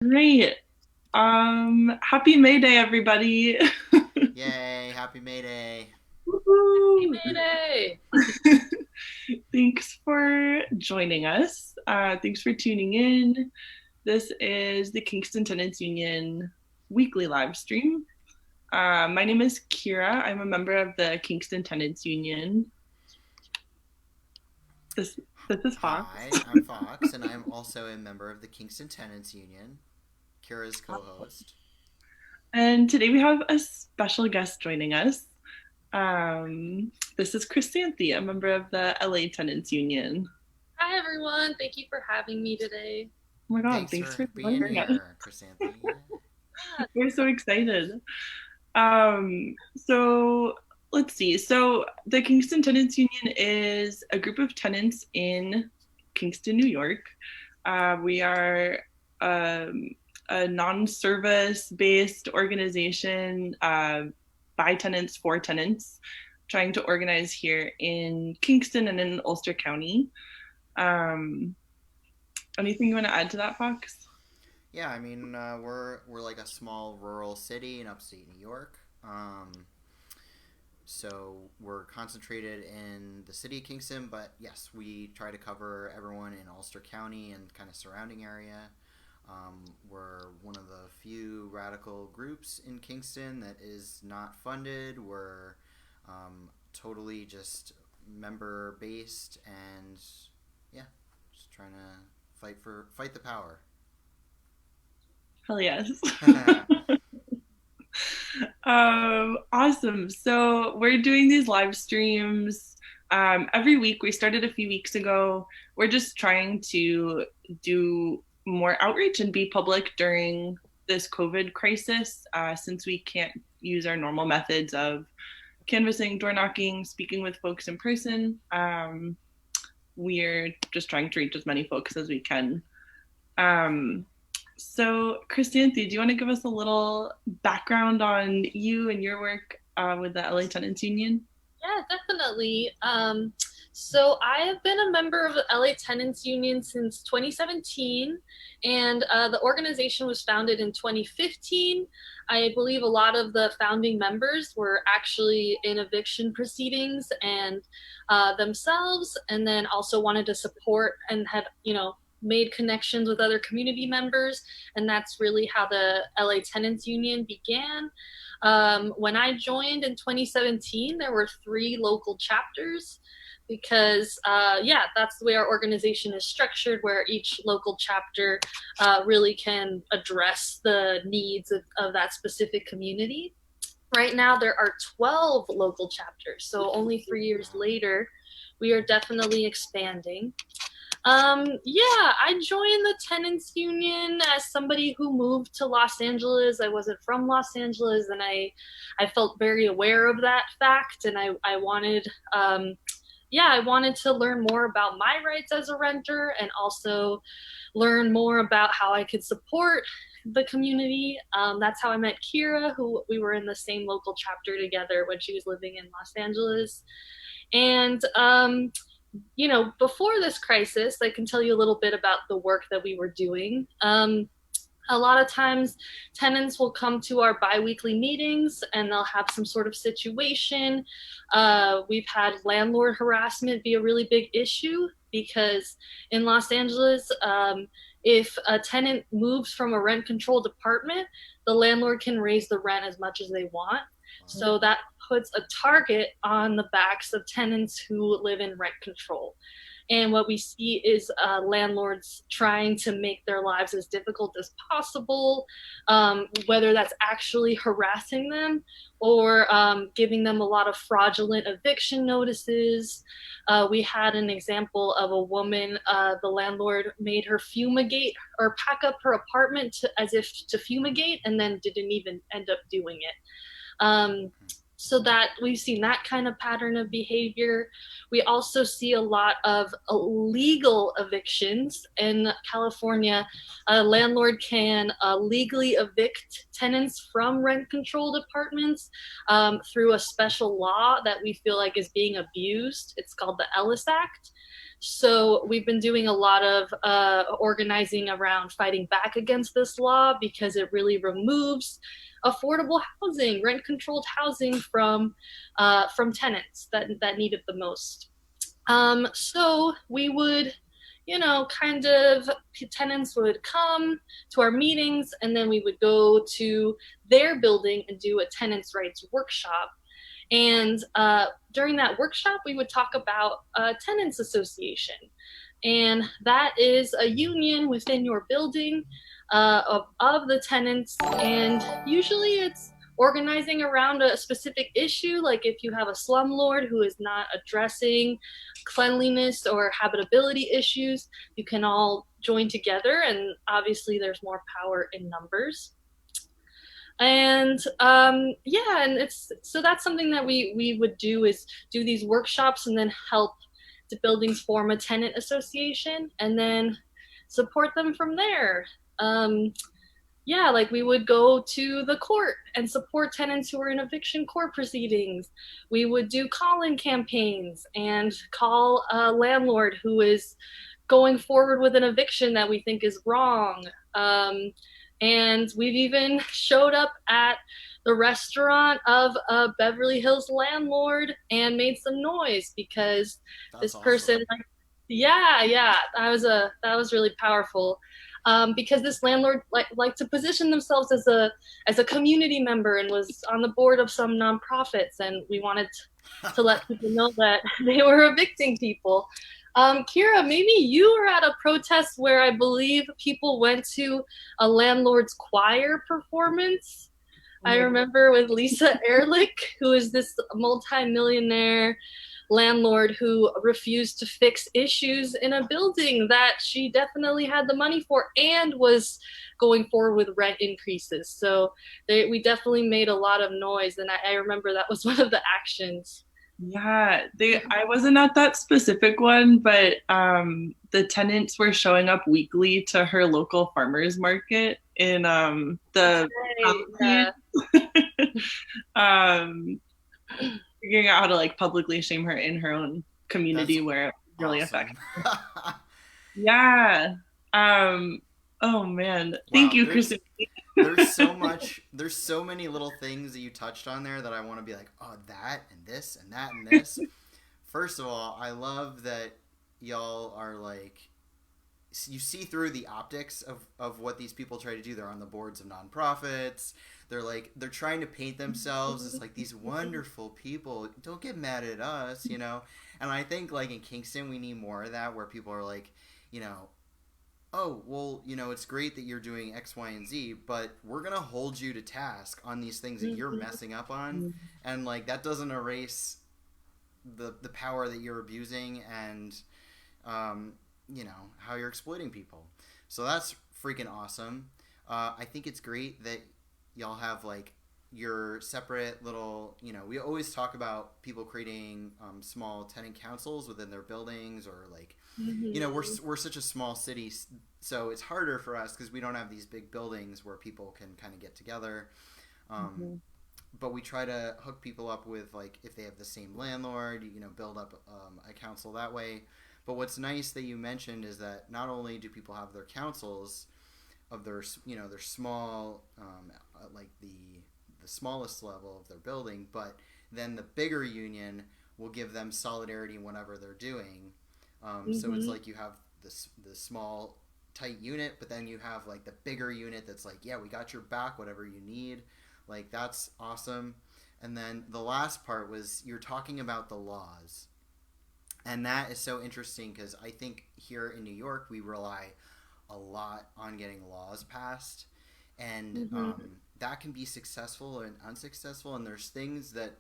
Great. Happy May Day, everybody. Yay, happy May Day. Happy Woohoo! May Day! Thanks for joining us. Thanks for tuning in. This is the Kingston Tenants Union weekly live stream. My name is Kira. I'm a member of the Kingston Tenants Union. This this is Fox. Hi, I'm Fox, and I'm also a member of the Kingston Tenants Union, Kira's co host. And today we have a special guest joining us. This is Chrysanthe, a member of the LA Tenants Union. Hi everyone, thank you for having me today. Oh my god, Thanks thanks for for being joining us. here, Chrysanthe. Yeah, We're so excited. So let's see. So the Kingston Tenants Union is a group of tenants in Kingston, New York. We are a non-service based organization by tenants for tenants, trying to organize here in Kingston and in Ulster County. Um, Anything you want to add to that, Fox? Yeah, I mean, we're like a small rural city in upstate New York. So we're concentrated in the city of Kingston, but yes, we try to cover everyone in Ulster County and kind of surrounding area. We're one of the few radical groups in Kingston that is not funded. We're totally just member based, and yeah, just trying to fight the power. Hell yes. Awesome. So we're doing these live streams every week. We started a few weeks ago. We're just trying to do more outreach and be public during this COVID crisis, since we can't use our normal methods of canvassing, door knocking, speaking with folks in person. We're just trying to reach as many folks as we can. Um, so, Chrysanthe, do you want to give us a little background on you and your work with the LA Tenants Union? yeah, definitely. So I have been a member of the LA Tenants Union since 2017, and the organization was founded in 2015. I believe a lot of the founding members were actually in eviction proceedings and themselves, and then also wanted to support and had, made connections with other community members, and that's really how the LA Tenants Union began. When I joined in 2017, there were 3 local chapters because, yeah, that's the way our organization is structured, where each local chapter really can address the needs of that specific community. Right now, there are 12 local chapters, so only 3 years Wow. later, we are definitely expanding. Yeah, I joined the tenants union as somebody who moved to Los Angeles. I wasn't from Los Angeles, and I felt very aware of that fact, and I wanted, yeah, I wanted to learn more about my rights as a renter, and also learn more about how I could support the community. That's how I met Kira, who we were in the same local chapter together when she was living in Los Angeles. And before this crisis, I can tell you a little bit about the work that we were doing. A lot of times, tenants will come to our biweekly meetings and they'll have some sort of situation. We've had landlord harassment be a really big issue because in Los Angeles, if a tenant moves from a rent controlled apartment, the landlord can raise the rent as much as they want. Wow. So that puts a target on the backs of tenants who live in rent control. And what we see is landlords trying to make their lives as difficult as possible, whether that's actually harassing them or giving them a lot of fraudulent eviction notices. We had an example of a woman, the landlord made her fumigate or pack up her apartment as if to fumigate, and then didn't even end up doing it. Um, so that we've seen that kind of pattern of behavior. We also see a lot of illegal evictions in California. A landlord can legally evict tenants from rent controlled apartments through a special law that we feel like is being abused. It's called the Ellis Act. So we've been doing a lot of organizing around fighting back against this law because it really removes affordable housing, rent-controlled housing from tenants that need it the most. So we would, kind of tenants would come to our meetings, and then we would go to their building and do a tenants' rights workshop. And during that workshop, we would talk about a tenants association. And that is a union within your building of the tenants. And usually it's organizing around a specific issue, like if you have a slumlord who is not addressing cleanliness or habitability issues, you can all join together, and obviously there's more power in numbers. And yeah, and it's so that's something that we would do, is do these workshops and then help the buildings form a tenant association and then support them from there. Yeah, like we would go to the court and support tenants who are in eviction court proceedings. We would do call-in campaigns and call a landlord who is going forward with an eviction that we think is wrong. And we've even showed up at the restaurant of a Beverly Hills landlord and made some noise because this person, yeah, that was really powerful. Because this landlord liked to position themselves as a community member and was on the board of some nonprofits, and we wanted to let people know that they were evicting people. Kira, maybe you were at a protest where I believe people went to a landlord's choir performance. I remember with Lisa Ehrlich, who is this multi-millionaire landlord who refused to fix issues in a building that she definitely had the money for and was going forward with rent increases. So we definitely made a lot of noise, and I remember that was one of the actions. Yeah, I wasn't at that specific one, but the tenants were showing up weekly to her local farmers market in the figuring out how to like publicly shame her in her own community. That's where it really affects her. Yeah. Oh man. Thank you, Chrysanthe. There's so many little things that you touched on there that I want to be like, oh, that and this and that and this. First of all, I love that y'all are like, you see through the optics of what these people try to do. They're on the boards of nonprofits. They're trying to paint themselves as like these wonderful people. Don't get mad at us, you know? And I think like in Kingston, we need more of that, where people are like, you know, oh, well, you know, it's great that you're doing X, Y, and Z, but we're going to hold you to task on these things that you're messing up on. And, like, that doesn't erase the power that you're abusing and, you know, how you're exploiting people. So that's freaking awesome. I think it's great that y'all have, like, your separate little, you know, we always talk about people creating small tenant councils within their buildings, or like, you know, we're such a small city, so it's harder for us because we don't have these big buildings where people can kind of get together. But we try to hook people up with, like, if they have the same landlord, you know, build up a council that way. But what's nice that you mentioned is that not only do people have their councils of their, you know, their small, like the smallest level of their building, but then the bigger union will give them solidarity in whatever they're doing. So it's like you have the small tight unit, but then you have like the bigger unit that's like, yeah, we got your back, whatever you need. Like, that's awesome. And then the last part was you're talking about the laws, and that is so interesting because I think here in New York we rely a lot on getting laws passed, and that can be successful and unsuccessful, and there's things that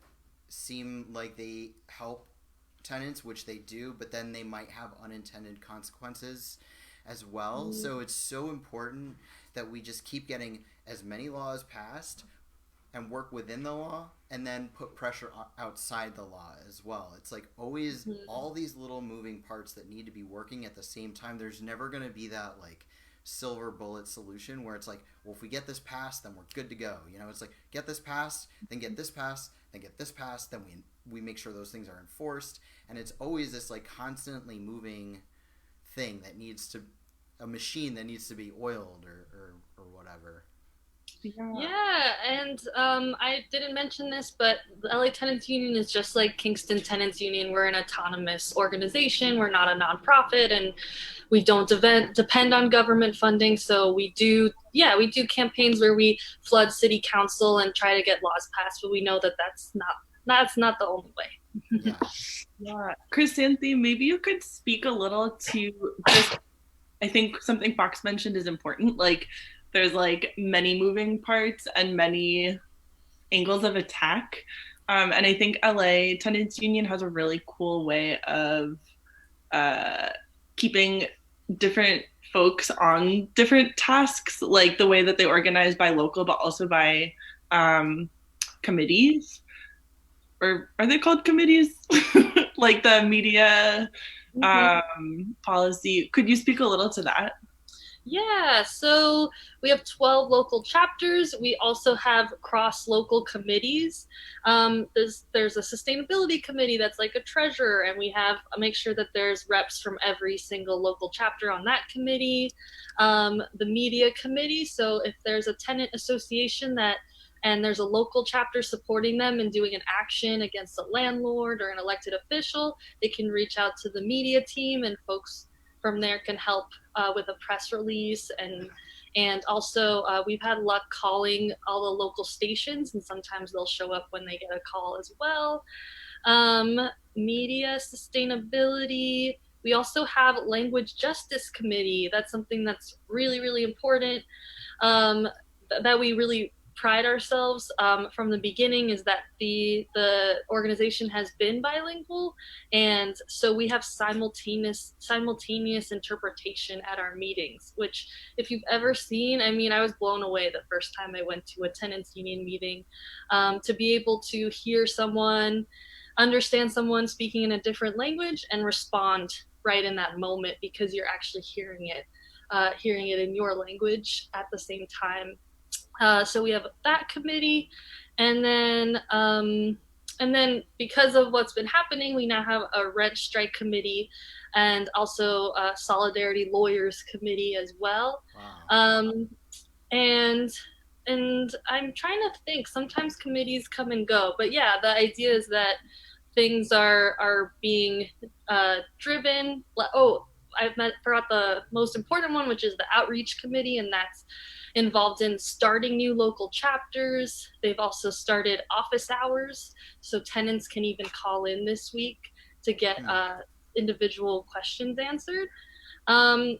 seem like they help tenants, which they do, but then they might have unintended consequences as well. So it's so important that we just keep getting as many laws passed and work within the law, and then put pressure outside the law as well. It's like always all these little moving parts that need to be working at the same time. There's never going to be that like silver bullet solution where it's like, well, if we get this passed, then we're good to go. You know, it's like get this passed, then get this passed, then get this passed, then we make sure those things are enforced, and it's always this like constantly moving thing that needs to a machine that needs to be oiled or whatever. Yeah, and I didn't mention this, but the LA Tenants Union is just like Kingston Tenants Union. We're an autonomous organization. We're not a nonprofit, and we don't depend on government funding. So we do campaigns where we flood city council and try to get laws passed, but we know that that's not the only way. Yeah. Yeah. Chrysanthe, maybe you could speak a little to just, I think something Fox mentioned is important. Like, there's like many moving parts and many angles of attack. And I think LA Tenants Union has a really cool way of keeping different folks on different tasks, like the way that they organize by local, but also by committees. Or are they called committees? Like the media policy. Could you speak a little to that? Yeah, so we have 12 local chapters. We also have cross-local committees. There's a sustainability committee that's like a treasurer, and we have make sure that there's reps from every single local chapter on that committee. The media committee, so if there's a tenant association and there's a local chapter supporting them and doing an action against a landlord or an elected official, they can reach out to the media team, and folks from there can help with a press release, and also we've had luck calling all the local stations, and sometimes they'll show up when they get a call as well. Media sustainability. We also have language justice committee. That's something that's really, really important, that we really pride ourselves from the beginning, is that the organization has been bilingual, and so we have simultaneous interpretation at our meetings, which if you've ever seen, I mean, I was blown away the first time I went to a tenants union meeting, to be able to hear someone, understand someone speaking in a different language and respond right in that moment, because you're actually hearing it in your language at the same time. So we have that committee, and then because of what's been happening, we now have a rent strike committee, and also a solidarity lawyers committee as well. Wow. And I'm trying to think. Sometimes committees come and go, but yeah, the idea is that things are being driven. Oh, I forgot the most important one, which is the outreach committee, and that's involved in starting new local chapters. They've also started office hours, so tenants can even call in this week to get individual questions answered. And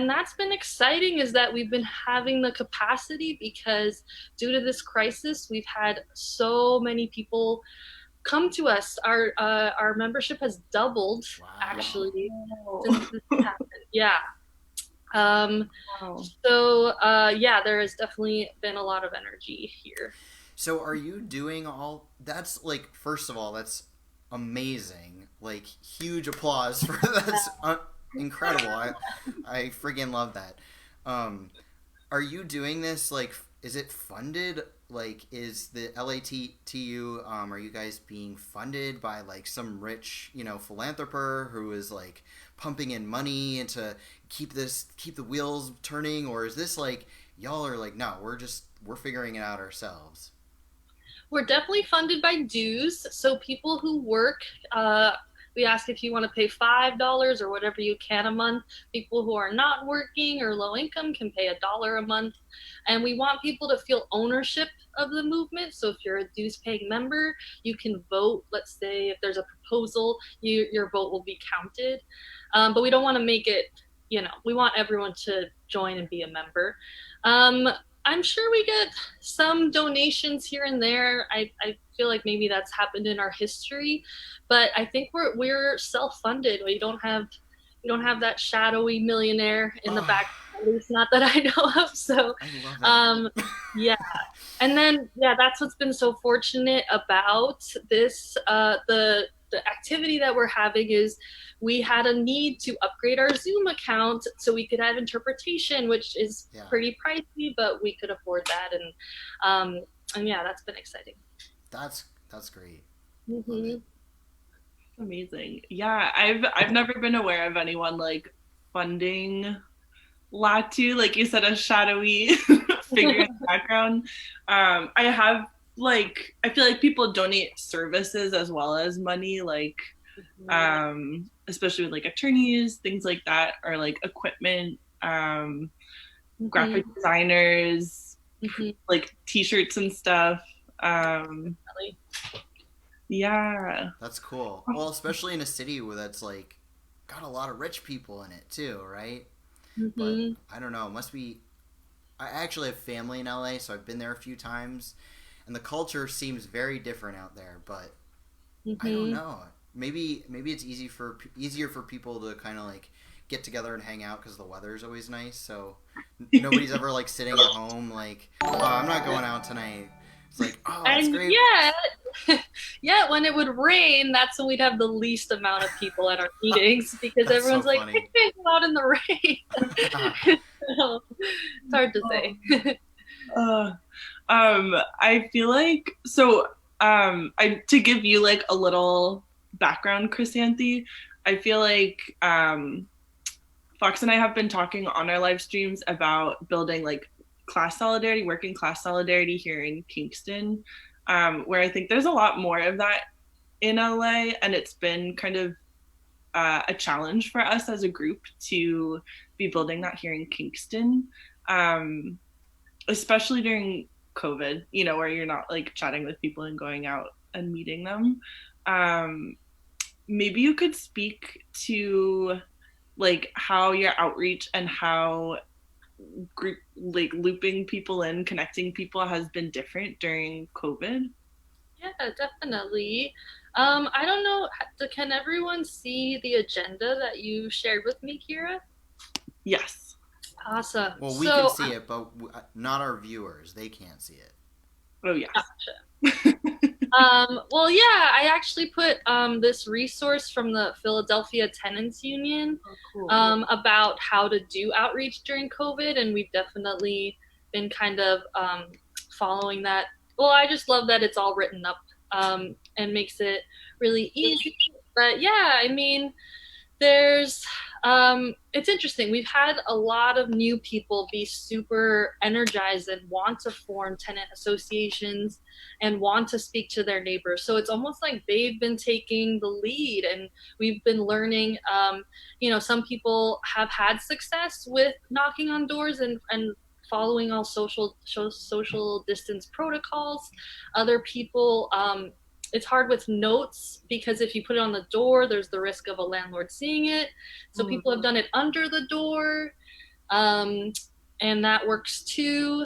that's been exciting, is that we've been having the capacity, because due to this crisis, we've had so many people come to us. Our membership has doubled, actually, since this happened. Yeah. So yeah, there has definitely been a lot of energy here. So are you doing all that's like, first of all, that's amazing, like huge applause for that's incredible. I friggin' love that. Are you doing this, like, is it funded? Like, is the LATU, are you guys being funded by like some rich, philanthropist who is like pumping in money and to keep the wheels turning? Or is this like, y'all are like, no, we're figuring it out ourselves? We're definitely funded by dues. So people who work, we ask if you want to pay $5 or whatever you can a month. People who are not working or low income can pay $1 a month. And we want people to feel ownership of the movement. So if you're a dues paying member, you can vote. Let's say if there's a proposal, your vote will be counted. But we don't want to make it, we want everyone to join and be a member. I'm sure we get some donations here and there. I feel like maybe that's happened in our history, but I think we're self-funded. We don't have that shadowy millionaire in the back, at least not that I know of. So yeah. And then that's what's been so fortunate about this. The the activity that we're having is we had a need to upgrade our Zoom account so we could have interpretation, which is pretty pricey, but we could afford that. And yeah, that's been exciting. That's great. Mm-hmm. Amazing. Yeah, I've never been aware of anyone like funding Latu, like you said, a shadowy figure in the background. I have like, I feel like people donate services as well as money, like especially with like attorneys, things like that, or like equipment, graphic designers, like t-shirts and stuff. Yeah, that's cool. Well, especially in a city where that's like got a lot of rich people in it too, right? But I don't know, it must be. I actually have family in LA, so I've been there a few times, and the culture seems very different out there. But I don't know. Maybe it's easier for people to kind of like get together and hang out because the weather is always nice. So nobody's ever like sitting at home like, oh, I'm not going out tonight. It's like, oh, that's great. Yeah, when it would rain, that's when we'd have the least amount of people at our meetings because everyone's so like, I can't go out in the rain. So, it's hard to say. I feel like, so to give you like a little background, Chrysanthe, I feel like Fox and I have been talking on our live streams about building like class solidarity, working class solidarity here in Kingston, where I think there's a lot more of that in LA, and it's been kind of a challenge for us as a group to be building that here in Kingston, especially during COVID, you know, where you're not like chatting with people and going out and meeting them. Maybe you could speak to like how your outreach and how group like looping people in, connecting people has been different during COVID. Yeah, definitely. I don't know, can everyone see the agenda that you shared with me, Kira? Yes. Awesome. Well, we can see it, but not our viewers. They can't see it. Oh, yes. Gotcha. Well, yeah, I actually put this resource from the Philadelphia Tenants Union about how to do outreach during COVID, and we've definitely been kind of following that. Well, I just love that it's all written up and makes it really easy. But yeah, I mean, there's it's interesting. We've had a lot of new people be super energized and want to form tenant associations and want to speak to their neighbors. So it's almost like they've been taking the lead, and we've been learning. You know, some people have had success with knocking on doors and following all social distance protocols. Other people, it's hard with notes because if you put it on the door, there's the risk of a landlord seeing it. So people have done it under the door, and that works too.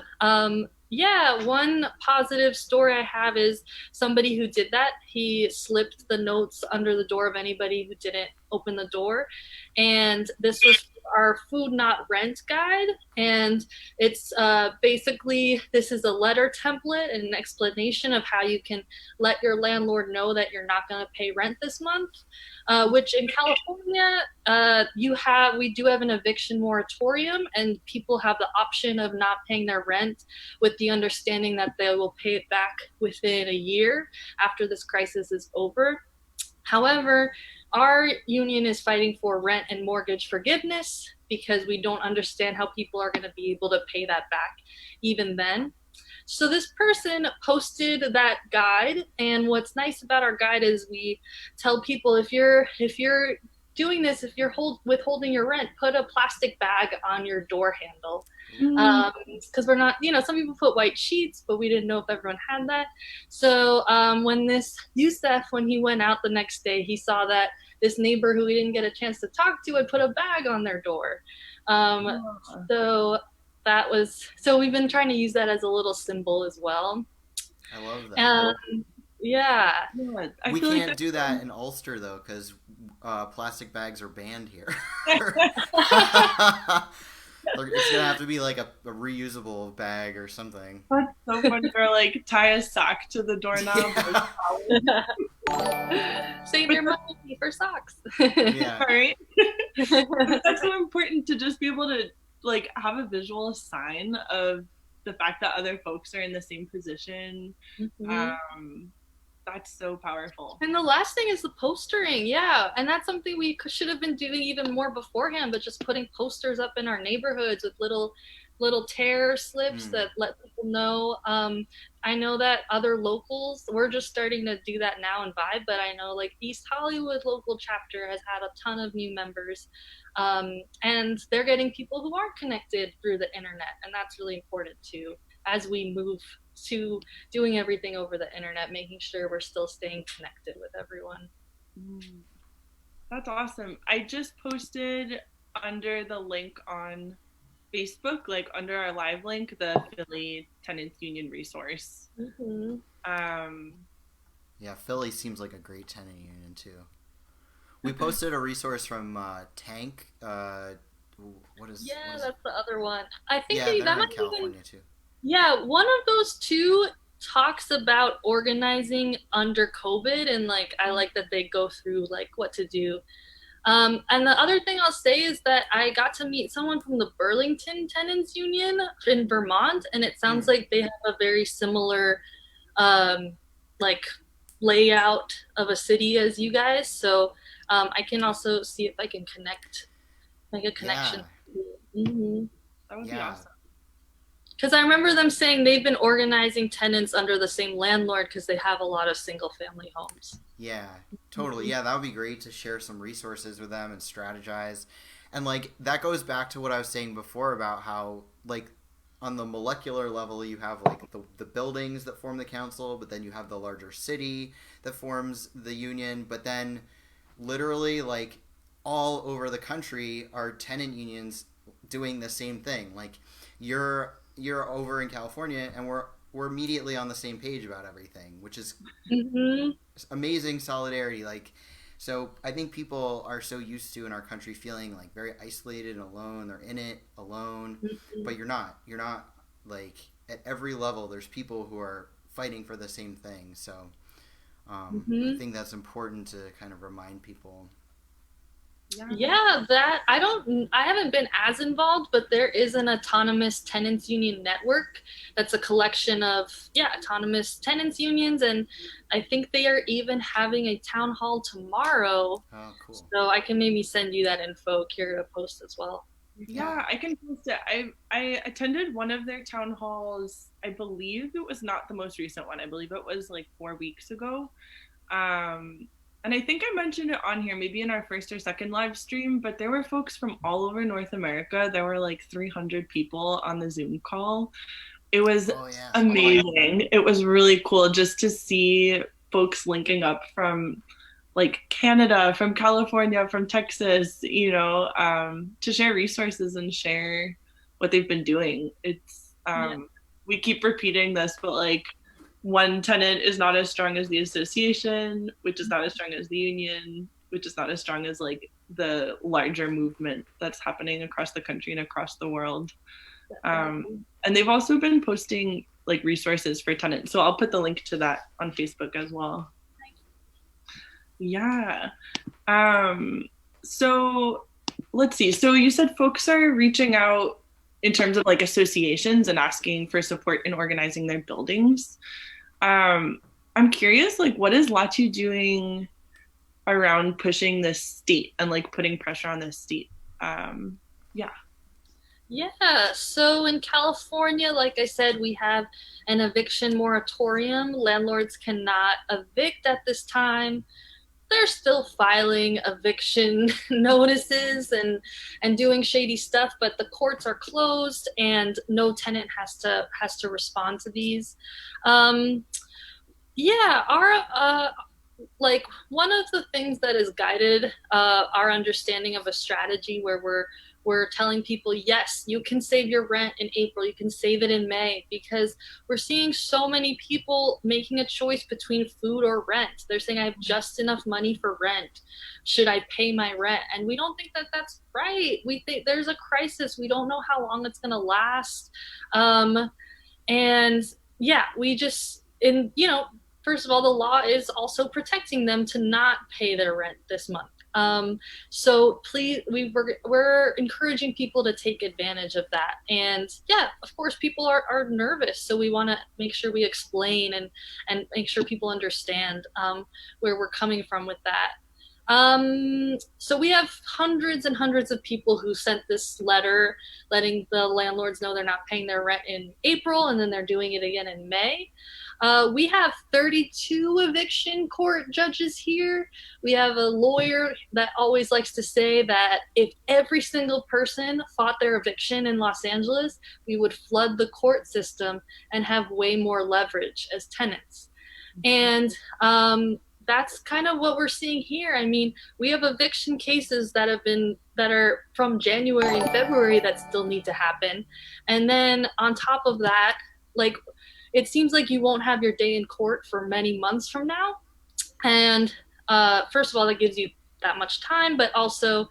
Yeah, one positive story I have is somebody who did that. He slipped the notes under the door of anybody who didn't open the door. And this was our food not rent guide, and it's basically, this is a letter template and an explanation of how you can let your landlord know that you're not going to pay rent this month, which in California we do have an eviction moratorium, and people have the option of not paying their rent with the understanding that they will pay it back within a year after this crisis is over. However, our union is fighting for rent and mortgage forgiveness because we don't understand how people are going to be able to pay that back even then. So this person posted that guide, and what's nice about our guide is we tell people if you're doing this, if you're withholding your rent, put a plastic bag on your door handle. Because we're not, you know, some people put white sheets, but we didn't know if everyone had that. So when Youssef, when he went out the next day, he saw that this neighbor who he didn't get a chance to talk to had put a bag on their door. So we've been trying to use that as a little symbol as well. I love that. Yeah. We can't do that in Ulster though, because plastic bags are banned here. It's gonna have to be like a reusable bag or something. That's so fun. Or like tie a sock to the doorknob. Save your money for socks. Yeah. All right. That's so important to just be able to like have a visual sign of the fact that other folks are in the same position. Mhm. Um, that's so powerful. And the last thing is the postering. Yeah. And that's something we should have been doing even more beforehand, but just putting posters up in our neighborhoods with little tear slips Mm. that let people know. I know that other locals, we're just starting to do that now in Vibe, but I know like East Hollywood local chapter has had a ton of new members. And they're getting people who aren't connected through the internet. And that's really important too, as we move to doing everything over the internet, making sure we're still staying connected with everyone. Mm, that's awesome. I just posted under the link on Facebook, like under our live link, the Philly Tenants Union resource. Mm-hmm. Um, Yeah, Philly seems like a great tenant union too. We posted a resource from Tank. What is? That's the other one. I think Yeah, they're that in might even, California too. yeah, one of those two talks about organizing under COVID, and like I like that they go through like what to do. And the other thing I'll say is that I got to meet someone from the Burlington Tenants Union in Vermont, and it sounds Mm. like they have a very similar um, like layout of a city as you guys. So I can also see if I can make a connection. Yeah, Mm-hmm. that would be yeah, awesome. Because I remember them saying they've been organizing tenants under the same landlord because they have a lot of single family homes. yeah, totally. Yeah, that would be great to share some resources with them and strategize. And like that goes back to what I was saying before about how like on the molecular level you have like the buildings that form the council, but then you have the larger city that forms the union, but then literally like all over the country are tenant unions doing the same thing. Like you're over in California and we're immediately on the same page about everything, which is Mm-hmm. amazing solidarity. Like, so I think people are so used to in our country feeling like very isolated and alone. They're in it alone, but you're not. You're not like at every level. There's people who are fighting for the same thing. So I Mm-hmm. think that's important to kind of remind people. Yeah. Yeah, that I haven't been as involved, but there is an autonomous tenants union network that's a collection of, yeah, autonomous tenants unions. And I think they are even having a town hall tomorrow. Oh, cool. So I can maybe send you that info, Kira, to post as well. Yeah. Yeah, I can post it. I attended one of their town halls. I believe it was not the most recent one. I believe it was like 4 weeks ago. Um, and I think I mentioned it on here, maybe in our first or second live stream, but there were folks from all over North America. There were like 300 people on the Zoom call. It was Oh, yeah. amazing. It was really cool just to see folks linking up from like Canada, from California, from Texas, to share resources and share what they've been doing. It's Yeah. we keep repeating this, but like one tenant is not as strong as the association, which is not as strong as the union, which is not as strong as like the larger movement that's happening across the country and across the world. And they've also been posting like resources for tenants. So I'll put the link to that on Facebook as well. Yeah. So let's see. So you said folks are reaching out in terms of like associations and asking for support in organizing their buildings. I'm curious, like, what is Latu doing around pushing the state and like putting pressure on the state? Yeah. Yeah, so in California, like I said, we have an eviction moratorium. Landlords cannot evict at this time. They're still filing eviction notices and doing shady stuff, but the courts are closed and no tenant has to respond to these. Um, yeah, our like one of the things that has guided our understanding of a strategy where we're telling people, yes, you can save your rent in April, you can save it in May, because we're seeing so many people making a choice between food or rent. They're saying, I have just enough money for rent. Should I pay my rent? And we don't think that that's right. We think there's a crisis. We don't know how long it's going to last. And yeah, we just, in, first of all, the law is also protecting them to not pay their rent this month. So please, we're encouraging people to take advantage of that. And yeah, of course, people are nervous, so we want to make sure we explain and make sure people understand where we're coming from with that. So we have hundreds and hundreds of people who sent this letter letting the landlords know they're not paying their rent in April, and then they're doing it again in May. We have 32 eviction court judges here. We have a lawyer that always likes to say that if every single person fought their eviction in Los Angeles, we would flood the court system and have way more leverage as tenants. And that's kind of what we're seeing here. I mean, we have eviction cases that are from January and February that still need to happen. And then on top of that, like, it seems like you won't have your day in court for many months from now. And first of all, that gives you that much time, but also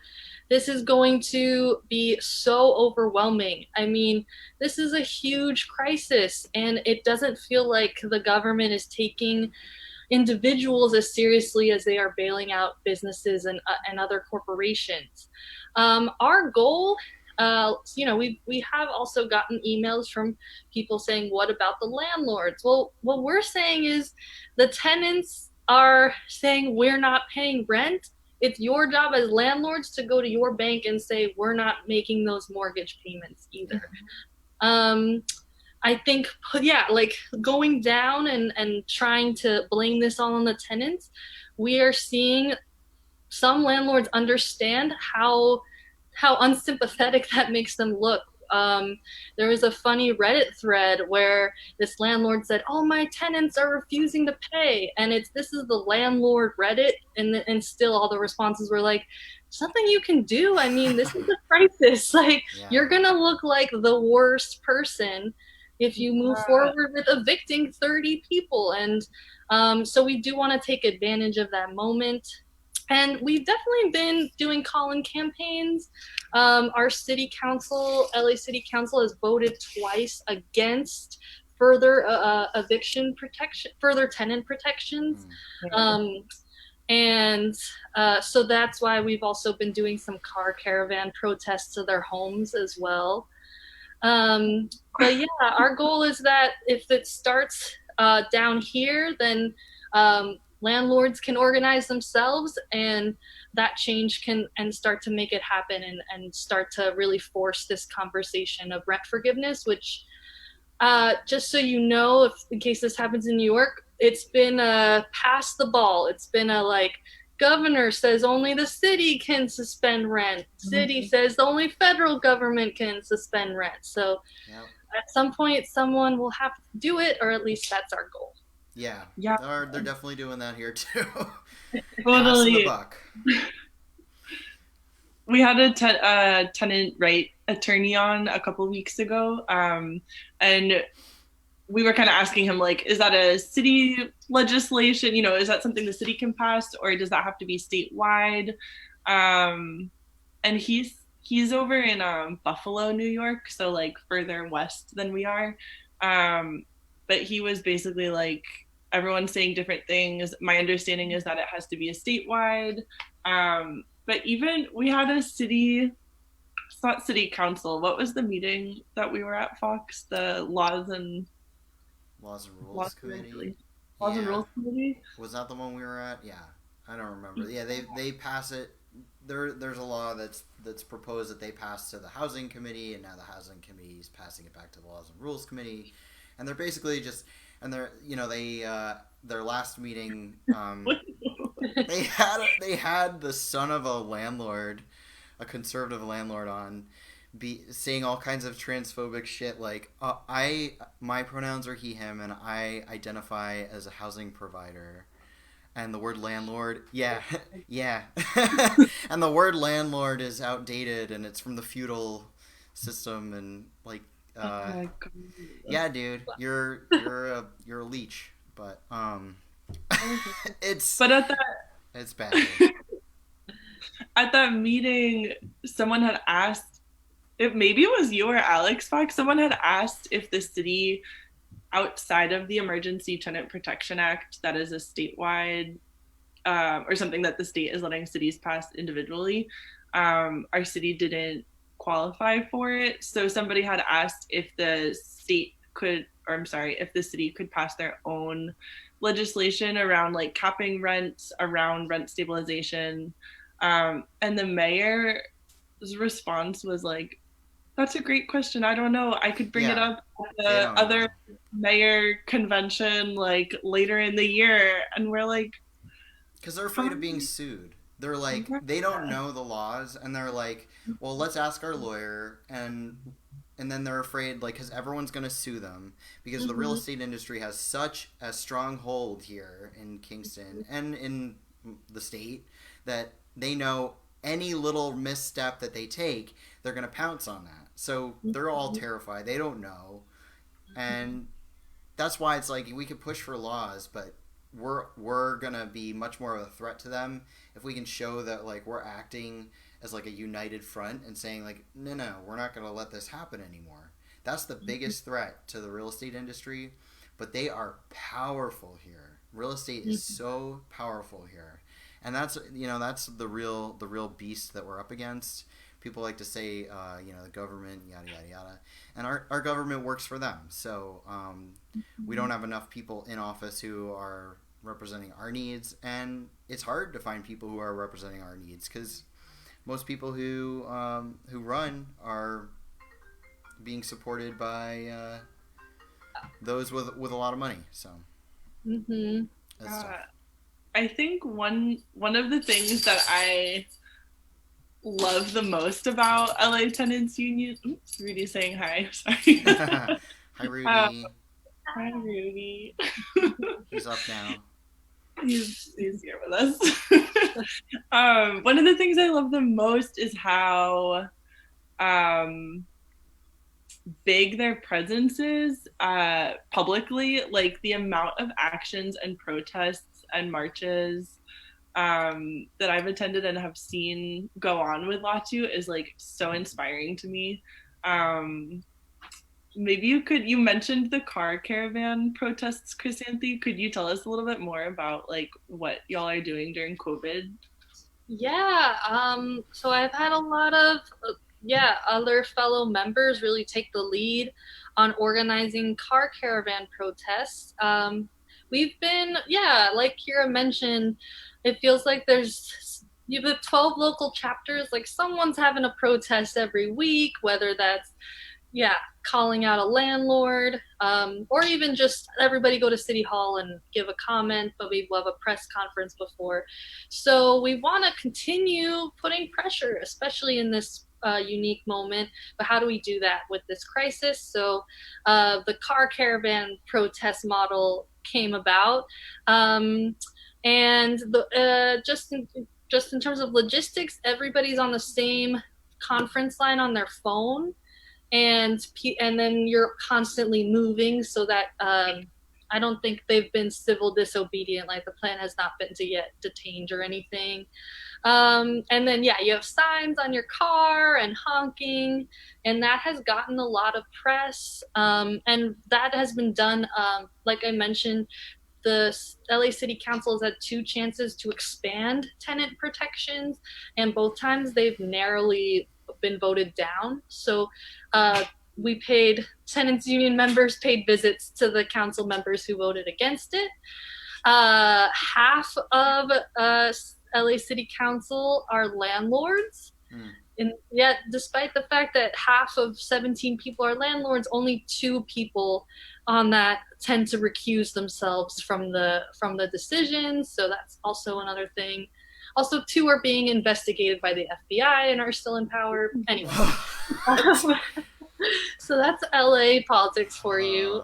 this is going to be so overwhelming. I mean, this is a huge crisis, and it doesn't feel like the government is taking individuals as seriously as they are bailing out businesses and other corporations. Our goal, we have also gotten emails from people saying, what about the landlords? Well, what we're saying is the tenants are saying we're not paying rent. It's your job as landlords to go to your bank and say, we're not making those mortgage payments either. I think, like going down and trying to blame this all on the tenants, we are seeing some landlords understand how unsympathetic that makes them look. There was a funny Reddit thread where this landlord said, "Oh, my tenants are refusing to pay," and this is the landlord Reddit, and still all the responses were like, "Something you can do. I mean, this is a crisis. Like, you're gonna look like the worst person if you move forward with evicting 30 people." And so we do want to take advantage of that moment. And we've definitely been doing call-in campaigns. Our city council, LA City Council, has voted twice against further eviction protection, further tenant protections. So that's why we've also been doing some car caravan protests to their homes as well. But yeah, our goal is that if it starts down here, then landlords can organize themselves, and that change can start to make it happen and start to really force this conversation of rent forgiveness, which just so you know, if in case this happens in New York, it's been pass the ball. It's been governor says only the city can suspend rent. City says only federal government can suspend rent. So at some point, someone will have to do it, or at least that's our goal. Yeah. They're definitely doing that here too. Totally. The buck. We had a tenant right attorney on a couple weeks ago, and we were kind of asking him, like, is that a city legislation? Is that something the city can pass, or does that have to be statewide? And he's over in Buffalo, New York, so like further west than we are. But he was basically like, everyone's saying different things. My understanding is that it has to be a statewide. But even we had a city, it's not city council. What was the meeting that we were at, Fox? The Laws and Rules Committee. Laws and Rules Committee. Was that the one we were at? Yeah, I don't remember. Yeah, they pass it. There's a law that's proposed that they pass to the Housing Committee, and now the Housing Committee is passing it back to the Laws and Rules Committee, and they're basically just, and their last meeting, they had the son of a landlord, a conservative landlord, on saying all kinds of transphobic shit, like my pronouns are he him, and I identify as a housing provider. And the word landlord, yeah. And the word landlord is outdated, and it's from the feudal system, and like, yeah, dude, you're a leech, but it's bad. At that meeting, someone had asked, maybe it was you or Alex, Fox. Someone had asked if the city outside of the Emergency Tenant Protection Act, that is a statewide or something that the state is letting cities pass individually. Our city didn't qualify for it. So somebody had asked if the state could, or I'm sorry, if the city could pass their own legislation around like capping rent, around rent stabilization. And the mayor's response was like, that's a great question. I don't know. I could bring it up at the other mayor convention like later in the year. And we're like, because they're afraid of being sued. They're like, they don't know the laws, and they're like, well, let's ask our lawyer, and then they're afraid, like, because everyone's going to sue them, because the real estate industry has such a strong hold here in Kingston and in the state that they know any little misstep that they take, they're going to pounce on that. So they're all terrified. They don't know. And that's why it's like, we could push for laws, but we're gonna be much more of a threat to them if we can show that like we're acting as like a united front and saying like no, we're not gonna let this happen anymore. That's the biggest threat to the real estate industry, but they are powerful here. Real estate is so powerful here, and that's that's the real beast that we're up against. People like to say the government, yada yada yada, and our government works for them. So we don't have enough people in office who are representing our needs, and it's hard to find people who are representing our needs because most people who run are being supported by those with a lot of money. So that's tough. I think one of the things that I love the most about LA Tenants Union. Oops, Rudy's saying hi. Sorry. Hi, Rudy. Hi, Rudy. He's up now. He's here with us. One of the things I love the most is how big their presence is publicly. Like the amount of actions and protests and marches that I've attended and have seen go on with Latu is like so inspiring to me. Maybe you mentioned the car caravan protests, Chrysanthe. Could you tell us a little bit more about like what y'all are doing during COVID? Yeah, so I've had a lot of other fellow members really take the lead on organizing car caravan protests. We've been, like Kira mentioned, it feels like you have 12 local chapters, like someone's having a protest every week, whether that's calling out a landlord, or even just everybody go to City Hall and give a comment, but we love a press conference before. So we want to continue putting pressure, especially in this unique moment. But how do we do that with this crisis? So the car caravan protest model came about. And just in terms of logistics, everybody's on the same conference line on their phone. And then you're constantly moving so that I don't think they've been civil disobedient, like the plan has not been yet detained or anything. And then you have signs on your car and honking, and that has gotten a lot of press, and that has been done, like I mentioned, the LA City Council has had 2 chances to expand tenant protections, and both times they've narrowly been voted down. So Tenants Union members paid visits to the council members who voted against it. Half of LA City Council are landlords. And yet, despite the fact that half of 17 people are landlords, only 2 people on that tend to recuse themselves from the decisions. So that's also another thing. Also, 2 are being investigated by the FBI and are still in power. Anyway. So that's LA politics for you.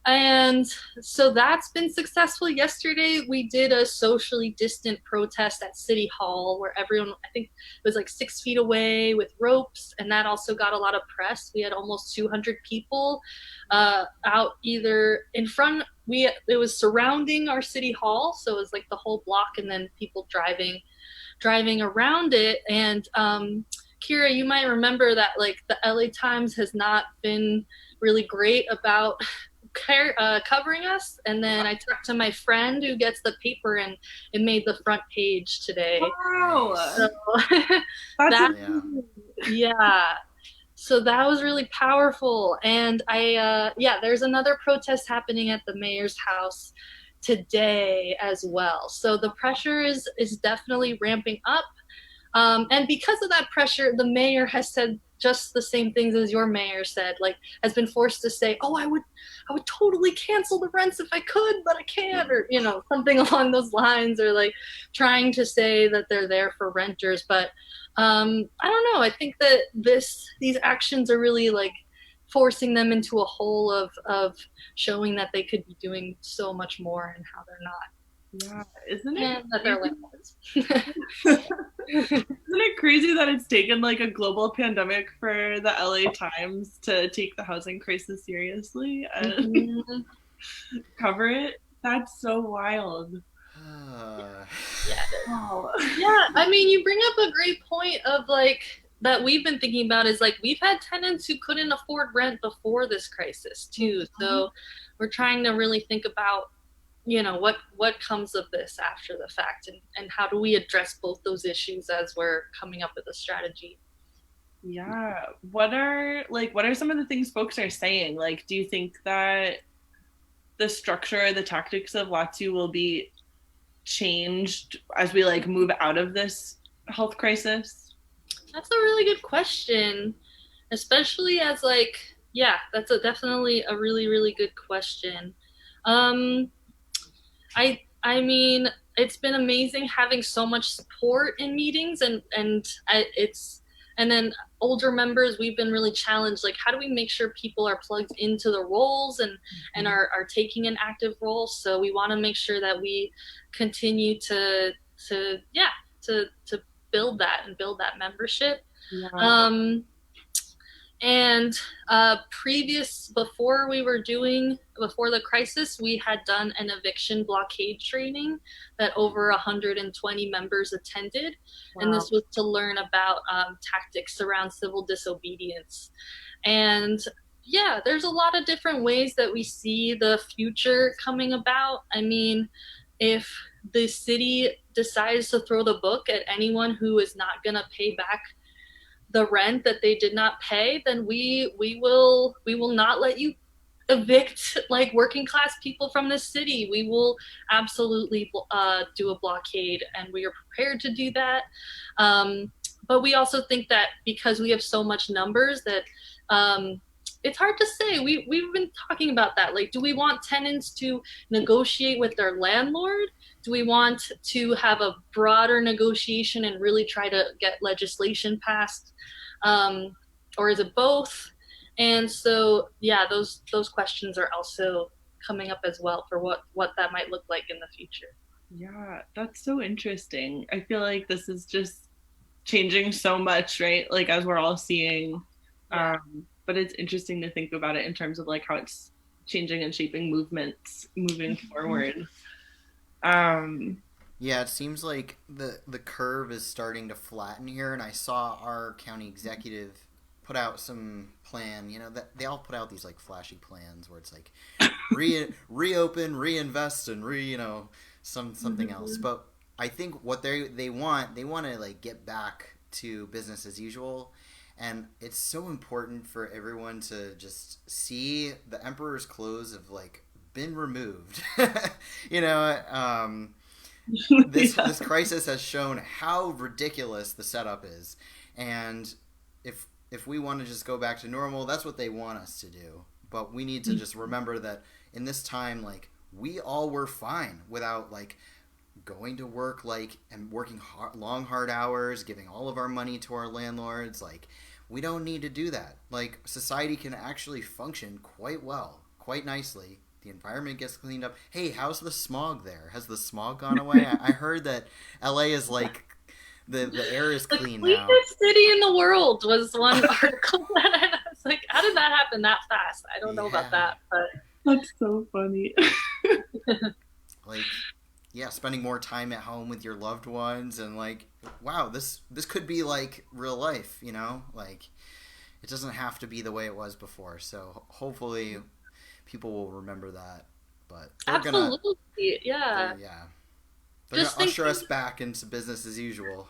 And so that's been successful. Yesterday, we did a socially distant protest at City Hall where everyone, I think, was like 6 feet away with ropes. And that also got a lot of press. We had almost 200 people out either in front. It was surrounding our City Hall. So it was like the whole block and then people driving around it. And Kira, you might remember that like the LA Times has not been really great about covering us. And then I talked to my friend who gets the paper, and it made the front page today. Wow. So That's yeah. So that was really powerful. And there's another protest happening at the mayor's house today as well. So the pressure is definitely ramping up. And because of that pressure, the mayor has said just the same things as your mayor said, like has been forced to say, oh, I would totally cancel the rents if I could, but I can't, or, you know, something along those lines, or like trying to say that they're there for renters. But I don't know. I think that these actions are really like forcing them into a hole of showing that they could be doing so much more and how they're not. Yeah, isn't it? And that they're landlords. Isn't it crazy that it's taken like a global pandemic for the LA Times to take the housing crisis seriously and cover it? That's so wild. Yeah, I mean, you bring up a great point of like that we've been thinking about is like we've had tenants who couldn't afford rent before this crisis too. So we're trying to really think about, you know, what comes of this after the fact, and how do we address both those issues as we're coming up with a strategy. Yeah. What are some of the things folks are saying? Like, do you think that the structure, the tactics of Latu will be changed as we like move out of this health crisis? That's a really good question, especially as like, yeah, that's definitely a really, really good question. I mean, it's been amazing having so much support in meetings, and then older members, we've been really challenged. Like, how do we make sure people are plugged into the roles and are taking an active role? So we want to make sure that we continue to build that membership. Yeah. And before the crisis, we had done an eviction blockade training that over 120 members attended. Wow. And this was to learn about tactics around civil disobedience. And yeah, there's a lot of different ways that we see the future coming about. I mean, if the city decides to throw the book at anyone who is not going to pay back the rent that they did not pay, then we will not let you evict like working class people from this city. We will absolutely do a blockade, and we are prepared to do that. But we also think that because we have so much numbers that it's hard to say. We've been talking about that. Like, do we want tenants to negotiate with their landlord? Do we want to have a broader negotiation and really try to get legislation passed? Or is it both? And so, yeah, those questions are also coming up as well for what that might look like in the future. Yeah, that's so interesting. I feel like this is just changing so much, right? Like, as we're all seeing. Yeah. But it's interesting to think about it in terms of like how it's changing and shaping movements moving forward. Yeah, it seems like the curve is starting to flatten here, and I saw our county executive put out some plan. You know, that they all put out these like flashy plans where it's like reopen, reinvest, and something else. But I think what they want to like get back to business as usual. And it's so important for everyone to just see the emperor's clothes have like been removed. This crisis has shown how ridiculous the setup is, and if we want to just go back to normal, that's what they want us to do. But we need to just remember that in this time, like, we all were fine without like going to work, like, and working hard hours, giving all of our money to our landlords. Like, we don't need to do that. Like, society can actually function quite well, quite nicely. The environment gets cleaned up. Hey, how's the smog there? Has the smog gone away? I heard that LA is like the air is clean now. The cleanest city in the world was one article that I was like, how did that happen that fast? I don't know about that, but that's so funny. Like, yeah, spending more time at home with your loved ones, and like wow, this could be like real life, you know, like it doesn't have to be the way it was before. So hopefully people will remember that. But Absolutely, yeah. They're gonna usher us back into business as usual.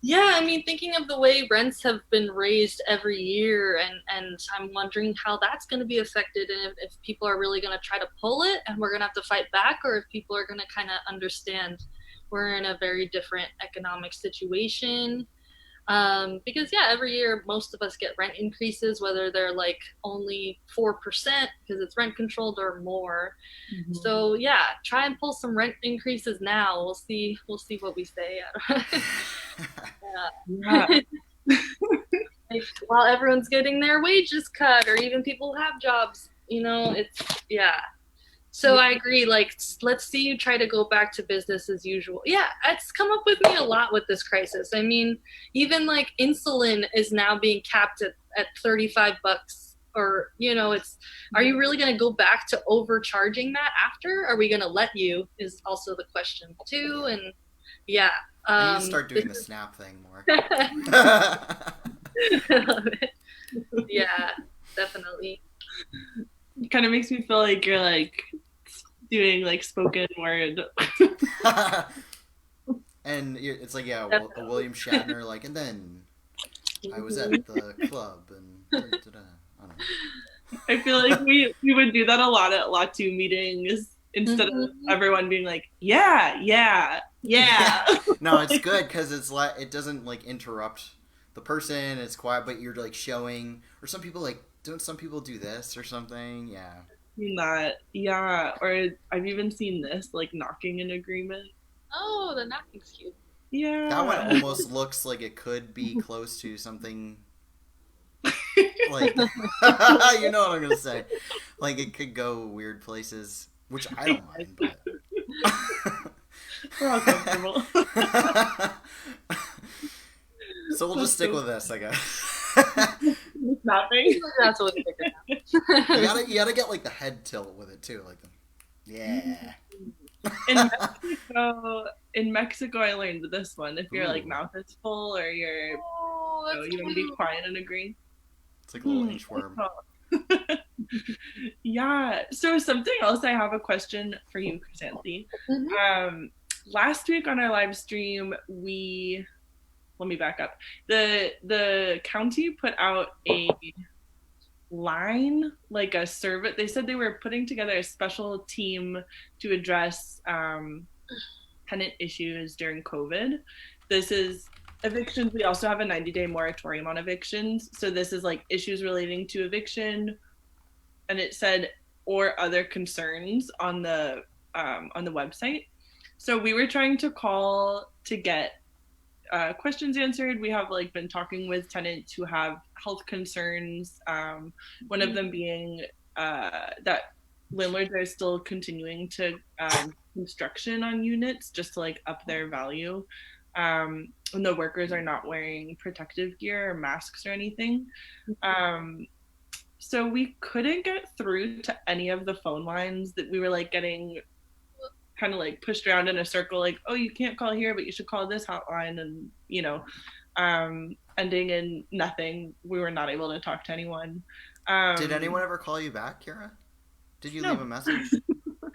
Yeah, I mean, thinking of the way rents have been raised every year, and I'm wondering how that's going to be affected, and if people are really going to try to pull it, and we're going to have to fight back, or if people are going to kind of understand we're in a very different economic situation. Because yeah, every year most of us get rent increases, whether they're like only 4% because it's rent controlled or more. Mm-hmm. So yeah, try and pull some rent increases now. We'll see what we say. Yeah. Like, while everyone's getting their wages cut, or even people who have jobs, you know, it's yeah. So I agree, like, let's see you try to go back to business as usual. Yeah, it's come up with me a lot with this crisis. I mean, even like insulin is now being capped at $35, or, you know, are you really going to go back to overcharging that after? Are we going to let you is also the question too. And yeah. I need to start doing the SNAP thing more. I love it. Yeah, definitely. It kind of makes me feel like you're like doing like spoken word. And it's like, yeah, William Shatner, like, and then I was at the club and I don't know. I feel like we would do that a lot at Latu meetings instead of everyone being like, yeah. No, it's good because it's like it doesn't like interrupt the person. It's quiet, but you're like showing, or some people like, don't some people do this or something? Yeah. That, yeah. Or I've even seen this, like knocking an agreement. Oh, the knocking's cute. Yeah. That one almost looks like it could be close to something like, you know what I'm going to say. Like it could go weird places, which I don't mind, but... We're all comfortable. So we'll just stick with this, I guess. Snapping. That's what you gotta get like the head tilt with it too, like yeah. In Mexico, I learned this one. If your like mouth is full or you want to be quiet and agree. It's like a little inchworm. Yeah. So something else, I have a question for you, Chrysanthe. Last week on our live stream, let me back up. The county put out a line, like a survey. They said they were putting together a special team to address tenant issues during COVID. This is evictions. We also have a 90-day moratorium on evictions. So this is like issues relating to eviction. And it said, or other concerns on the website. So we were trying to call to get questions answered. We have like been talking with tenants who have health concerns. One of them being that landlords are still continuing to construction on units just to like up their value. And the workers are not wearing protective gear or masks or anything. So we couldn't get through to any of the phone lines. That we were like getting kind of like pushed around in a circle, like, oh, you can't call here, but you should call this hotline, and you know, ending in nothing. We were not able to talk to anyone. Did anyone ever call you back, Kara? Did you leave a message?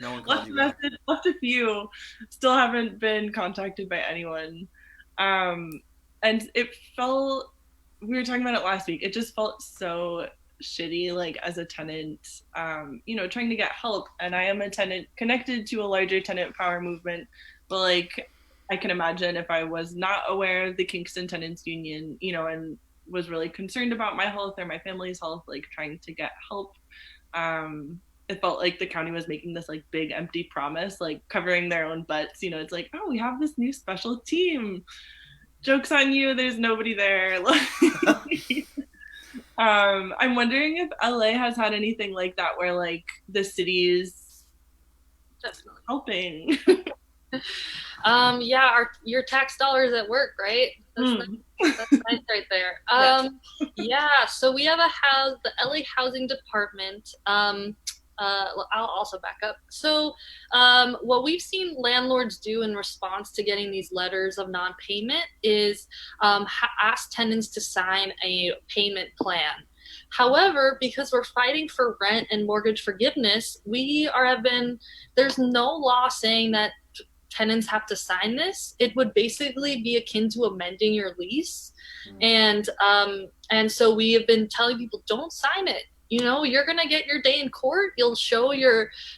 No one called you back. Left a few. Still haven't been contacted by anyone. And it felt, we were talking about it last week, it just felt so shitty, like as a tenant, you know, trying to get help. And I am a tenant connected to a larger tenant power movement, but like I can imagine if I was not aware of the Kingston Tenants Union, you know, and was really concerned about my health or my family's health, like trying to get help, it felt like the county was making this like big empty promise, like covering their own butts. You know, it's like, oh, we have this new special team, joke's on you, there's nobody there. I'm wondering if LA has had anything like that, where like the city's definitely helping. Yeah, your tax dollars at work, right? That's nice right there. Yeah, so we have the LA Housing Department. I'll also back up. So, what we've seen landlords do in response to getting these letters of non-payment is ask tenants to sign a payment plan. However, because we're fighting for rent and mortgage forgiveness, there's no law saying that tenants have to sign this. It would basically be akin to amending your lease. And so we have been telling people, don't sign it. You're going to get your day in court. You'll show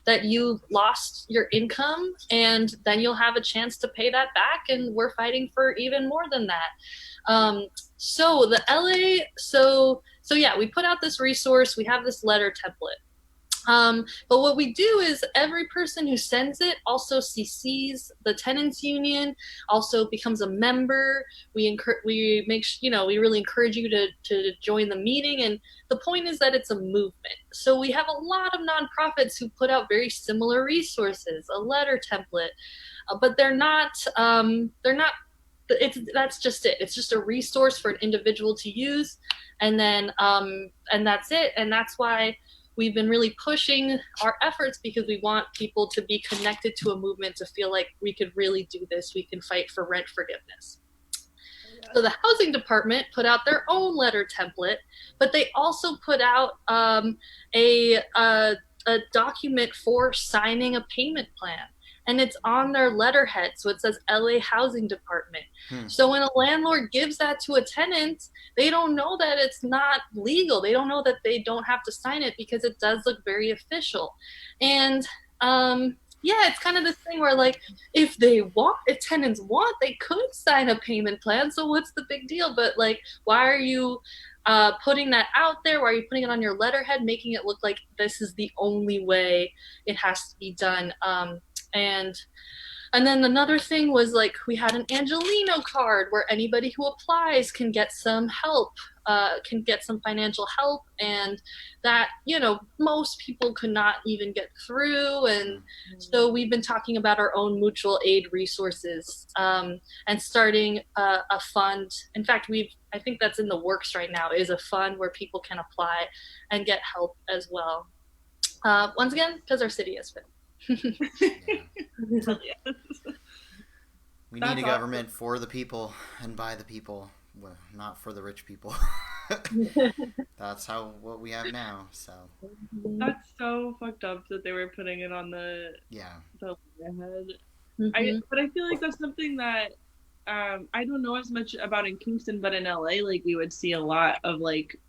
that you lost your income, and then you'll have a chance to pay that back. And we're fighting for even more than that. So the LA, so yeah, we put out this resource. We have this letter template. But what we do is every person who sends it also CCs the tenants union, also becomes a member. We really encourage you to join the meeting. And the point is that it's a movement. So we have a lot of nonprofits who put out very similar resources, a letter template, but that's just it. It's just a resource for an individual to use. And then, and that's it. And that's why we've been really pushing our efforts, because we want people to be connected to a movement, to feel like we could really do this. We can fight for rent forgiveness. So the housing department put out their own letter template, but they also put out a document for signing a payment plan. And it's on their letterhead, so it says LA Housing Department. So when a landlord gives that to a tenant, they don't know that it's not legal. They don't know that they don't have to sign it, because it does look very official. And it's kind of this thing where, like, if tenants want, they could sign a payment plan. So what's the big deal? But, like, why are you putting that out there? Why are you putting it on your letterhead, making it look like this is the only way it has to be done? And then another thing was, like, we had an Angelino card where anybody who applies can get some help, can get some financial help, and that, most people could not even get through. And so we've been talking about our own mutual aid resources, and starting a fund. In fact, I think that's in the works right now, is a fund where people can apply and get help as well. Once again, because our city has been. We need a government for the people and by the people, well, not for the rich people. That's what we have now. So that's so fucked up that they were putting it on the letterhead. But I feel like that's something that I don't know as much about in Kingston, but in LA, like, we would see a lot of, like,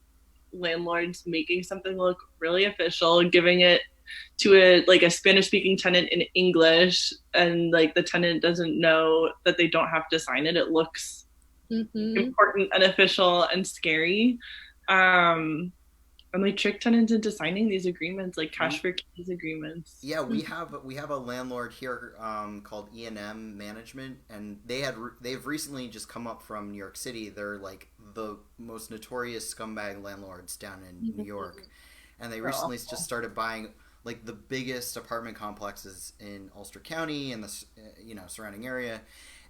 landlords making something look really official, giving it to a Spanish speaking tenant in English, and, like, the tenant doesn't know that they don't have to sign it. It looks important and official and scary. And they trick tenants into signing these agreements, like cash for keys agreements. Yeah, we have a landlord here called E&M Management, and they've recently just come up from New York City. They're, like, the most notorious scumbag landlords down in New York, and they recently just started buying, like, the biggest apartment complexes in Ulster County and the surrounding area,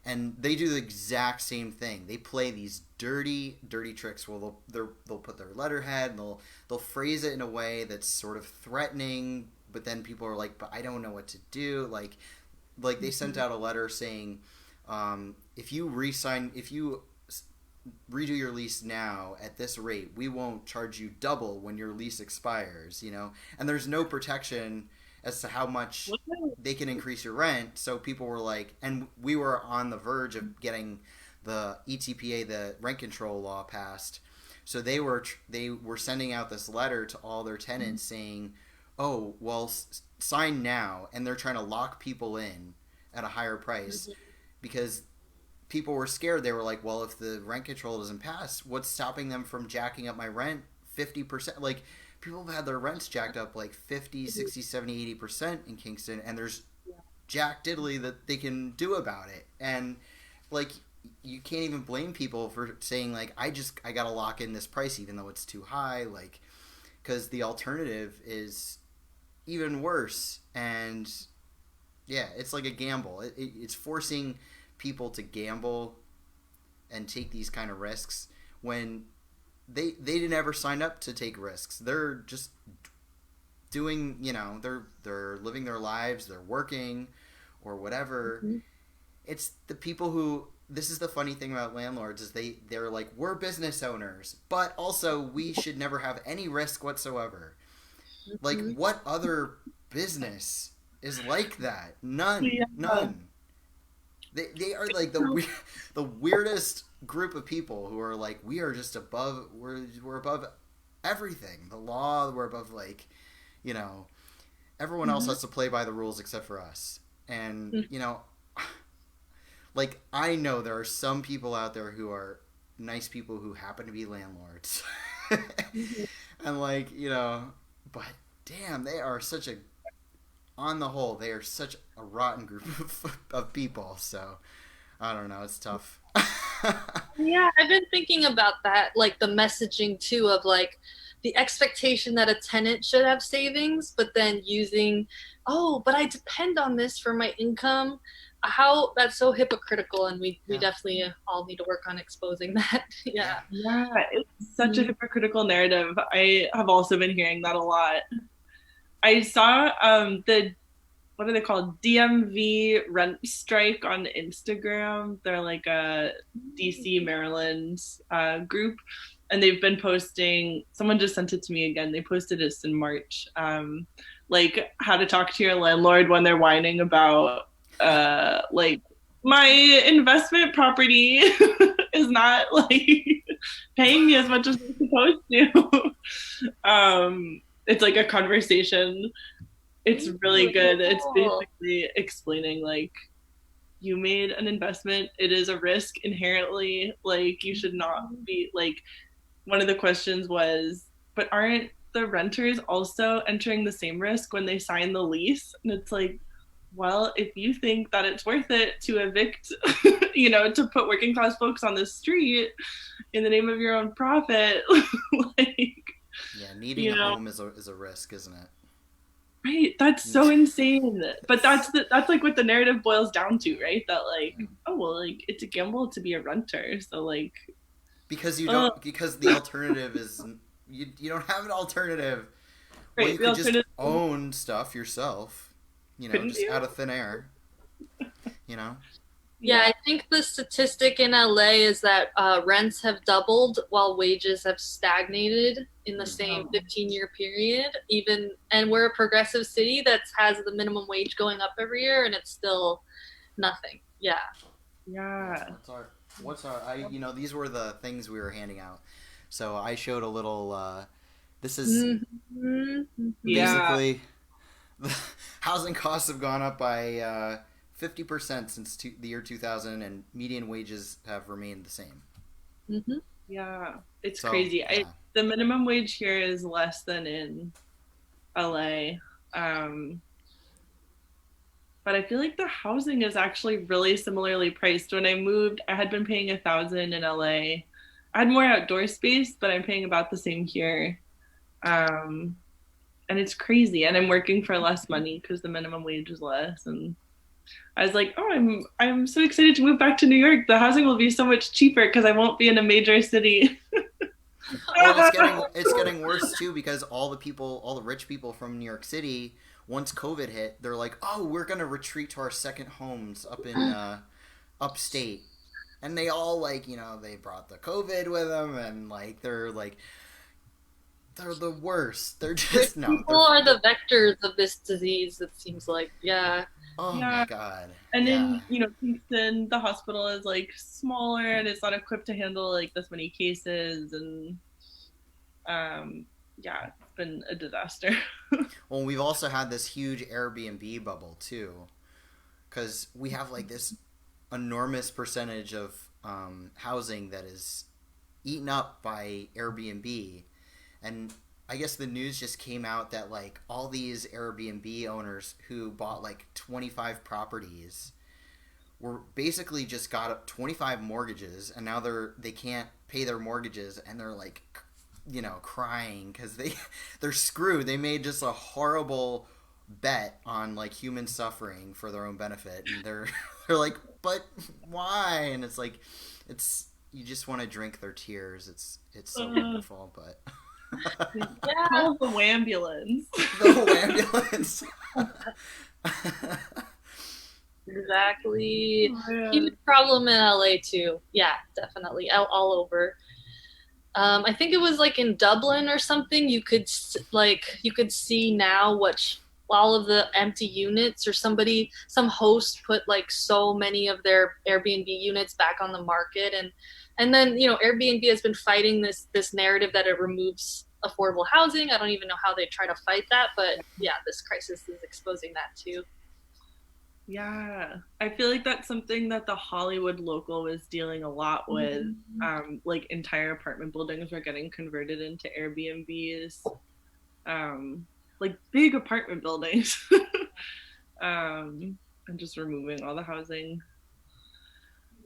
and they do the exact same thing. They play these dirty tricks where they'll put their letterhead and they'll phrase it in a way that's sort of threatening, but then people are like, but I don't know what to do. Like they sent out a letter saying, if you redo your lease now at this rate, we won't charge you double when your lease expires, and there's no protection as to how much they can increase your rent. So people were like, and we were on the verge of getting the ETPA, the rent control law, passed. So they were sending out this letter to all their tenants saying, oh, well, sign now. And they're trying to lock people in at a higher price because people were scared. They were like, well, if the rent control doesn't pass, what's stopping them from jacking up my rent 50%? Like, people have had their rents jacked up like 50, 60, 70, 80% in Kingston, and there's jack diddly that they can do about it. And, like, you can't even blame people for saying, like, I gotta lock in this price even though it's too high, like, because the alternative is even worse. And yeah, it's like a gamble. It's forcing people to gamble and take these kind of risks when they didn't ever sign up to take risks. They're just doing, they're living their lives, they're working or whatever. Mm-hmm. It's the people who, this is the funny thing about landlords, is they're like, we're business owners, but also we should never have any risk whatsoever. Like, what other business is like that? None. Yeah. None. They are like the weirdest group of people who are like, we are just above, we're above everything. The law, we're above, like, everyone else has to play by the rules except for us. And, like, I know there are some people out there who are nice people who happen to be landlords. And, like, but damn, they are such a, on the whole, they are such a rotten group of people. So, I don't know, it's tough. Yeah, I've been thinking about that, like the messaging too of like the expectation that a tenant should have savings, but then using, but I depend on this for my income. How that's so hypocritical, and we definitely all need to work on exposing that. Yeah. Yeah, it's such a hypocritical narrative. I have also been hearing that a lot. I saw what are they called? DMV rent strike on Instagram. They're like a DC, Maryland group. And they've been posting, someone just sent it to me again. They posted this in March. Like how to talk to your landlord when they're whining about like my investment property is not like paying me as much as it's supposed to. It's like a conversation. It's really good. It's basically explaining like you made an investment. It is a risk inherently. Like you should not be like, one of the questions was, but aren't the renters also entering the same risk when they sign the lease? And it's like, well, if you think that it's worth it to evict, to put working class folks on the street in the name of your own profit, like, needing a home is a risk, isn't it? Right, that's so insane. But that's like what the narrative boils down to, right? That like, like it's a gamble to be a renter, so like because you don't because the alternative is you don't have an alternative. Right, well, you could just own stuff yourself, just out of thin air, Yeah, I think the statistic in LA is that rents have doubled while wages have stagnated in the same 15-year period. And we're a progressive city that has the minimum wage going up every year, and it's still nothing. Yeah. Yeah. These were the things we were handing out. So I showed a little. This is basically the housing costs have gone up by 50% since the year 2000, and median wages have remained the same. Mm-hmm. Yeah, it's crazy. Yeah. The minimum wage here is less than in LA. But I feel like the housing is actually really similarly priced. When I moved, I had been paying $1,000 in LA. I had more outdoor space, but I'm paying about the same here. And it's crazy. And I'm working for less money because the minimum wage is less. And I was like, I'm so excited to move back to New York. The housing will be so much cheaper because I won't be in a major city. Well, it's getting worse too, because all the rich people from New York City, once COVID hit, they're like, we're gonna retreat to our second homes up in upstate, and they all they brought the COVID with them, and like they're the worst. They're just people are the vectors of this disease. It seems like, yeah. Oh my god. And in Kingston, the hospital is like smaller and it's not equipped to handle like this many cases, and it's been a disaster. Well, we've also had this huge Airbnb bubble too, because we have like this enormous percentage of housing that is eaten up by Airbnb, and I guess the news just came out that like all these Airbnb owners who bought like 25 properties were basically just got up 25 mortgages, and now they can't pay their mortgages, and they're like crying because they're screwed. They made just a horrible bet on like human suffering for their own benefit, and they're like, but why? And it's like, you just want to drink their tears. It's so wonderful, but Yeah. Call the ambulance. The ambulance. Exactly. Oh, man. Huge problem in LA too. Yeah, definitely. All over. I think it was like in Dublin or something. You could see now all of the empty units, or some host put like so many of their Airbnb units back on the market, and then Airbnb has been fighting this narrative that it removes affordable housing. I don't even know how they try to fight that, but yeah, this crisis is exposing that too. Yeah, I feel like that's something that the Hollywood local was dealing a lot with. Like entire apartment buildings were getting converted into Airbnbs, like big apartment buildings, and just removing all the housing.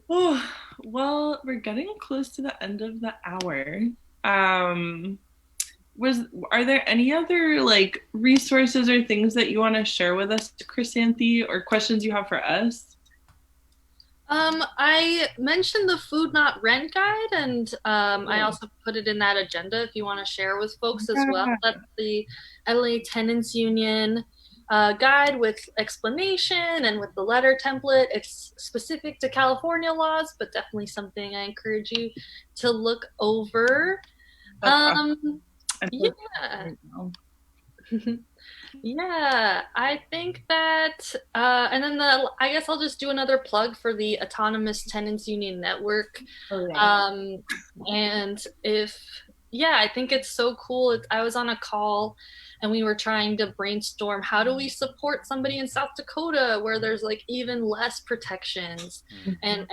Oh, well, we're getting close to the end of the hour. Um, was Are there any other like resources or things that you want to share with us, Chrysanthe, or questions you have for us? I mentioned the Food Not Rent guide, and I also put it in that agenda if you want to share with folks as well. Yeah. That's the LA Tenants Union guide with explanation and with the letter template. It's specific to California laws, but definitely something I encourage you to look over. That's awesome. Um, I'm yeah. right now. Yeah, I think that, and then I guess I'll just do another plug for the Autonomous Tenants Union Network. Oh, yeah. And yeah, I think it's so cool. I was on a call and we were trying to brainstorm how do we support somebody in South Dakota where there's like even less protections, and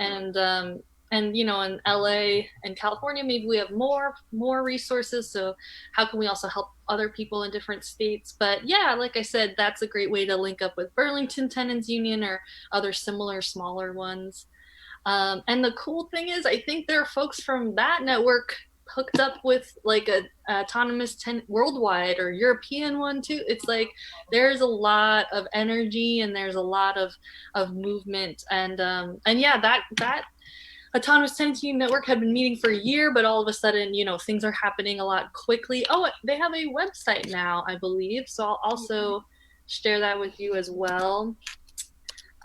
in LA and California maybe we have more resources, so how can we also help other people in different states? But yeah, like I said, that's a great way to link up with Burlington Tenants Union or other similar smaller ones. And the cool thing is I think there are folks from that network hooked up with like a autonomous worldwide or European one too. It's like there's a lot of energy and there's a lot of movement, and yeah, that Autonomous Tenants Union Network had been meeting for a year, but all of a sudden, things are happening a lot quickly. Oh, they have a website now, I believe. So I'll also share that with you as well.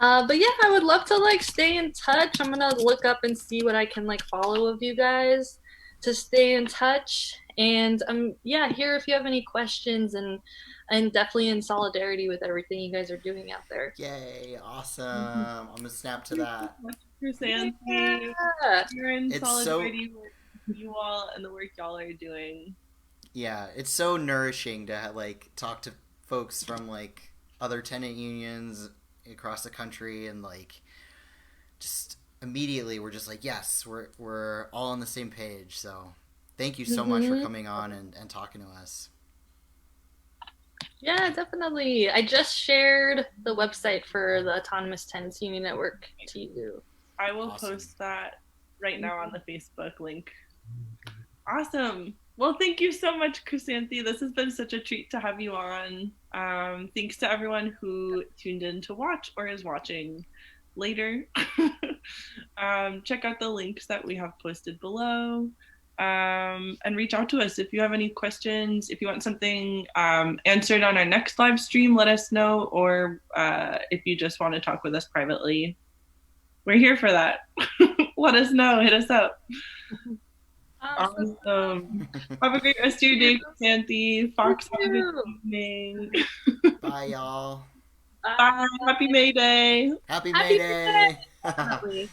But yeah, I would love to like stay in touch. I'm gonna look up and see what I can like follow of you guys to stay in touch. And yeah, here if you have any questions, and definitely in solidarity with everything you guys are doing out there. Yay! Awesome. I'm gonna snap to that. Chrysanthe, Yeah. you're in It's solidarity with you all and the work y'all are doing. Yeah, it's so nourishing to like talk to folks from like other tenant unions across the country, and like just immediately we're just like, yes, we're all on the same page. So thank you so much for coming on and talking to us. Yeah, definitely. I just shared the website for the Autonomous Tenants Union Network to you. I will post that right now on the Facebook link. Awesome. Well, thank you so much, Chrysanthe. This has been such a treat to have you on. Thanks to everyone who tuned in to watch or is watching later. Check out the links that we have posted below. And reach out to us if you have any questions. If you want something answered on our next live stream, let us know. Or if you just want to talk with us privately, we're here for that. Let us know. Hit us up. Awesome. Have a great rest of your day, Chrysanthe. Fox, have a good evening. Bye, y'all. Bye. Happy May Day. Happy May Day. Definitely.